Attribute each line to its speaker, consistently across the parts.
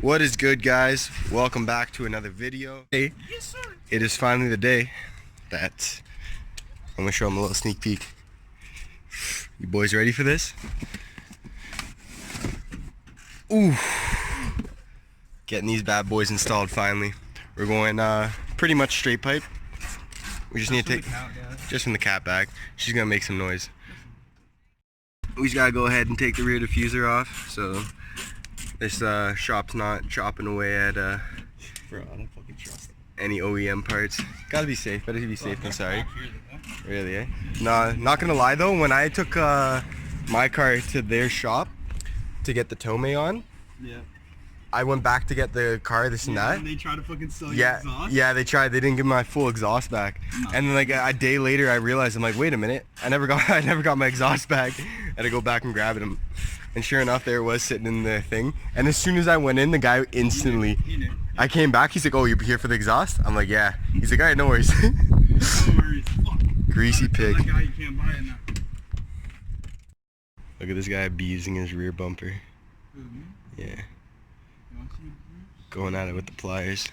Speaker 1: What is good, guys? Welcome back to another video. Hey,
Speaker 2: yes, sir.
Speaker 1: It is finally the day that I'm gonna show them a little sneak peek. You boys ready for this? Ooh, getting these bad boys installed finally. We're going pretty much straight pipe. We just need to take just from the cat back. She's gonna make some noise. We just gotta go ahead and take the rear diffuser off. So this shop's not chopping away at
Speaker 2: Bro, I don't fucking trust it.
Speaker 1: any OEM parts. Gotta be safe. Better be safe than sorry. Really, eh? Nah, not gonna lie though. When I took my car to their shop to get the Tomei on,
Speaker 2: Yeah.
Speaker 1: I went back to get the car, this and that.
Speaker 2: And they try to fucking sell you
Speaker 1: Yeah,
Speaker 2: exhaust?
Speaker 1: yeah, they tried. They didn't give me my full exhaust back.
Speaker 2: No.
Speaker 1: And then like a day later, I realized, I'm like, wait a minute, I never got my exhaust back. I had to go back and grab it. And sure enough, there it was sitting in the thing. And as soon as I went in, the guy instantly,
Speaker 2: He knew.
Speaker 1: I came back. He's like, oh, you're here for the exhaust? I'm like, yeah. He's like, all right, no worries.
Speaker 2: No worries. Fuck.
Speaker 1: Greasy pig.
Speaker 2: That guy you can't buy it now.
Speaker 1: Look at this guy abusing his rear bumper.
Speaker 2: Who, me?
Speaker 1: Yeah,
Speaker 2: You want to see abuse?
Speaker 1: going at it with the pliers.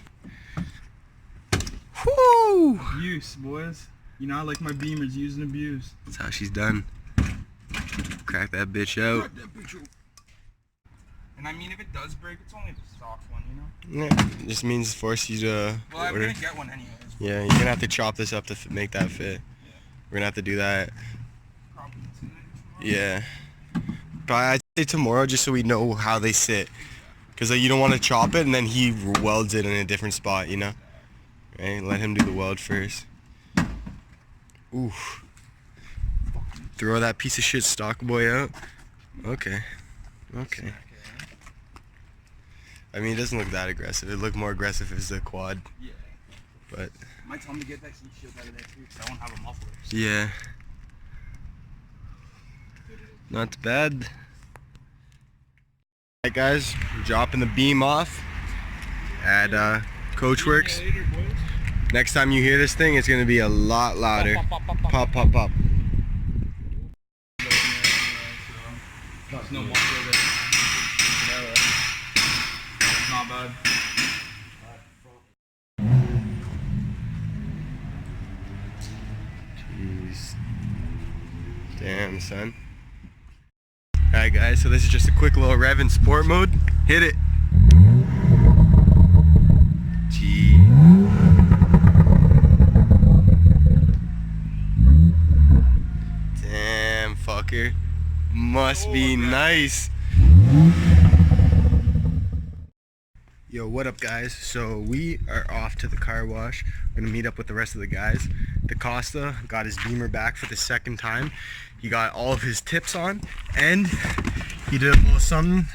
Speaker 1: Woo!
Speaker 2: Abuse, boys. You know I like my Beamers used and abused.
Speaker 1: That's how she's done. Crack that bitch out.
Speaker 2: And I mean, if it does break, it's only the stock one, you know?
Speaker 1: Yeah, just means force you to
Speaker 2: Well, I'm
Speaker 1: order.
Speaker 2: gonna get one anyways.
Speaker 1: Yeah, you're gonna have to chop this up to make that fit. We're gonna have to do that.
Speaker 2: Probably tonight or tomorrow.
Speaker 1: Yeah. But I'd say tomorrow just so we know how they sit. Because like, you don't want to chop it and then he welds it in a different spot, you know? Right? Let him do the weld first. Ooh. Throw that piece of shit stock boy out. Okay. Okay. I mean, it doesn't look that aggressive. It looked more aggressive as the quad.
Speaker 2: Yeah.
Speaker 1: But,
Speaker 2: I might tell him to get that heat shield out of there too, because I won't have a muffler.
Speaker 1: yeah. Not bad. Alright guys, we're dropping the beam off at Coachworks.
Speaker 2: Later, boys.
Speaker 1: Next time you hear this thing, it's gonna be a lot louder. Pop, pop, pop.
Speaker 2: There's no muffler there. Not bad.
Speaker 1: Jeez. Damn, son. Alright guys, so this is just a quick little rev in sport mode. Hit it. Gee. Damn, fucker. Must be nice. Yo, what up guys? So we are off to the car wash. We're gonna meet up with the rest of the guys. DaCosta got his Beamer back for the second time. He got all of his tips on and he did a little something.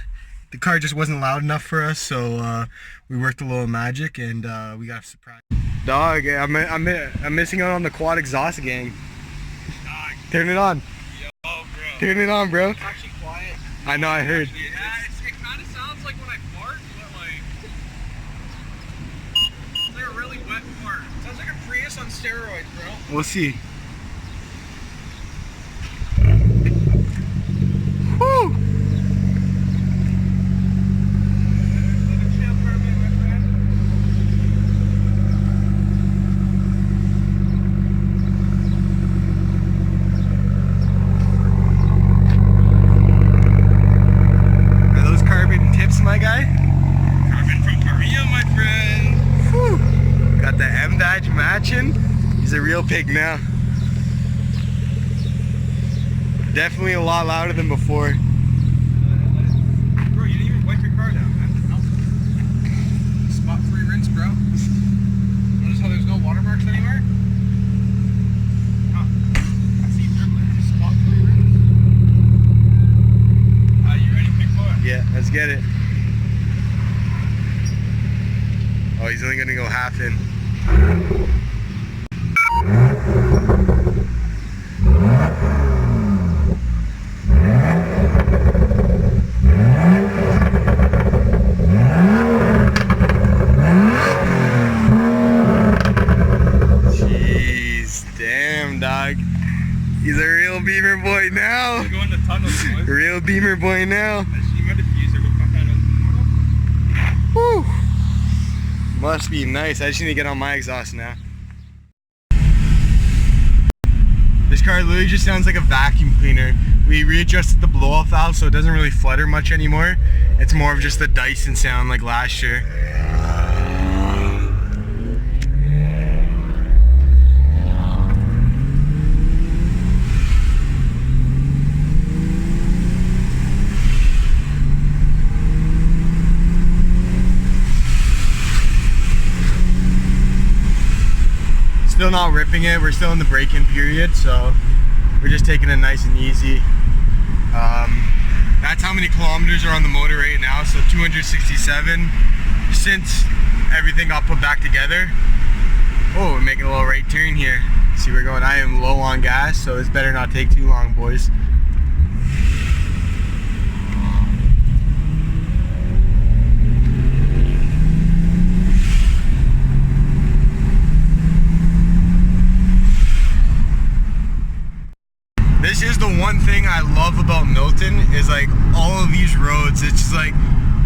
Speaker 1: The car just wasn't loud enough for us, so we worked a little magic and we got a surprise. Dog, I'm missing out on the quad exhaust gang.
Speaker 2: Dog.
Speaker 1: Turn it on.
Speaker 2: Yo, bro.
Speaker 1: Turn it on, bro.
Speaker 2: It's actually quiet.
Speaker 1: I know, I heard.
Speaker 2: Yeah, it kind of sounds like when I fart, but like... It's like a really wet fart. Sounds like a Prius on steroids, bro.
Speaker 1: We'll see. Woo! Are those carbon tips, my guy?
Speaker 2: Carbon from Korea, my friend.
Speaker 1: Whew. Got the M badge matching. He's a real pig now. Definitely a lot louder than before.
Speaker 2: Bro, you didn't even wipe your car down, man. No. Spot-free rinse, bro. Notice how there's no watermarks anywhere? Huh. I see dribbling. Spot-free rinse. You ready, big boy?
Speaker 1: Yeah, let's get it. Oh, he's only gonna go half in. Jeez, damn dog. He's a real Beamer boy now.
Speaker 2: We're going to tunnels, boys.
Speaker 1: Real Beamer boy now.
Speaker 2: I see my diffuser. We'll come down on the
Speaker 1: Must be nice. I just need to get on my exhaust now. This car literally just sounds like a vacuum cleaner. We readjusted the blow-off valve so it doesn't really flutter much anymore. It's more of just the Dyson sound like last year. Still not ripping it, we're still in the break-in period, so we're just taking it nice and easy. That's how many kilometers are on the motor right now, so 267 since everything got put back together. Oh, we're making a little right turn here. See, we're going, I am low on gas, so this better not take too long, boys. This is the one thing I love about Milton is like all of these roads. It's just like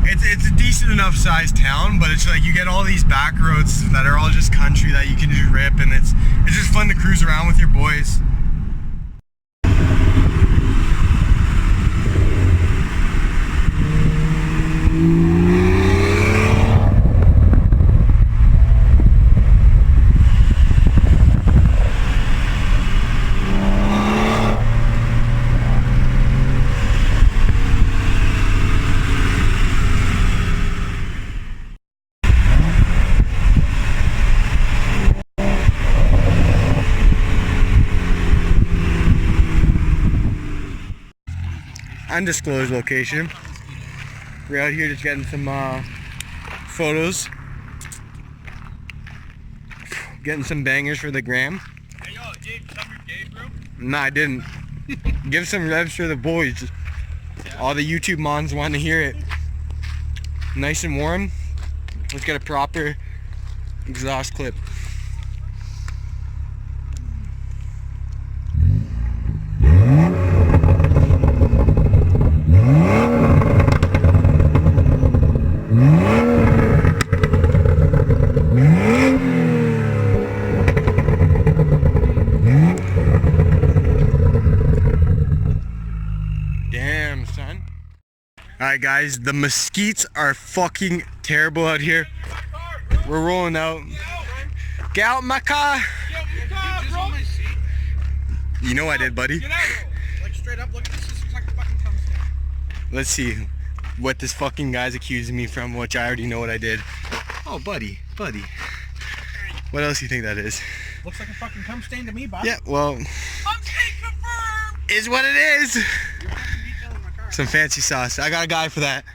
Speaker 1: it's a decent enough sized town, but it's like you get all these back roads that are all just country that you can just rip, and it's just fun to cruise around with your boys. Undisclosed location. We're out here just getting some photos, getting some bangers for the gram.
Speaker 2: Hey yo, Dave, tell me you're gay, bro.
Speaker 1: Nah, I didn't. Give some revs for the boys. All the YouTube mons want to hear it. Nice and warm. Let's get a proper exhaust clip. Damn, son. Alright guys, the mesquites are fucking terrible out here. We're rolling out. Get out my car! You know I did, buddy.
Speaker 2: Get out! Like straight up, look at this. This looks like a fucking cum stand.
Speaker 1: Let's see what this fucking guy's accusing me from, which I already know what I did. Oh, buddy. What else do you think that is?
Speaker 2: Looks like a fucking cum stain to me, bud.
Speaker 1: Yeah, well,
Speaker 2: Cum stain confirmed!
Speaker 1: is what it is.
Speaker 2: You're fucking detailing my car.
Speaker 1: Some fancy sauce. I got a guy for that.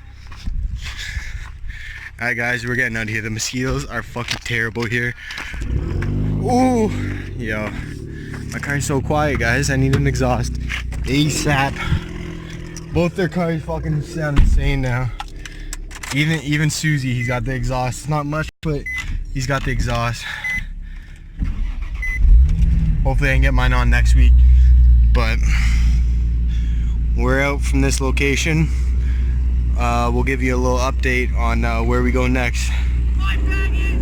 Speaker 1: Alright guys, we're getting out of here. The mosquitoes are fucking terrible here. Ooh, yo. My car's so quiet, guys. I need an exhaust. ASAP. Both their cars fucking sound insane now. Even Susie, he's got the exhaust. It's not much, but he's got the exhaust. Hopefully I can get mine on next week. But we're out from this location. We'll give you a little update on where we go next.
Speaker 2: My faggot!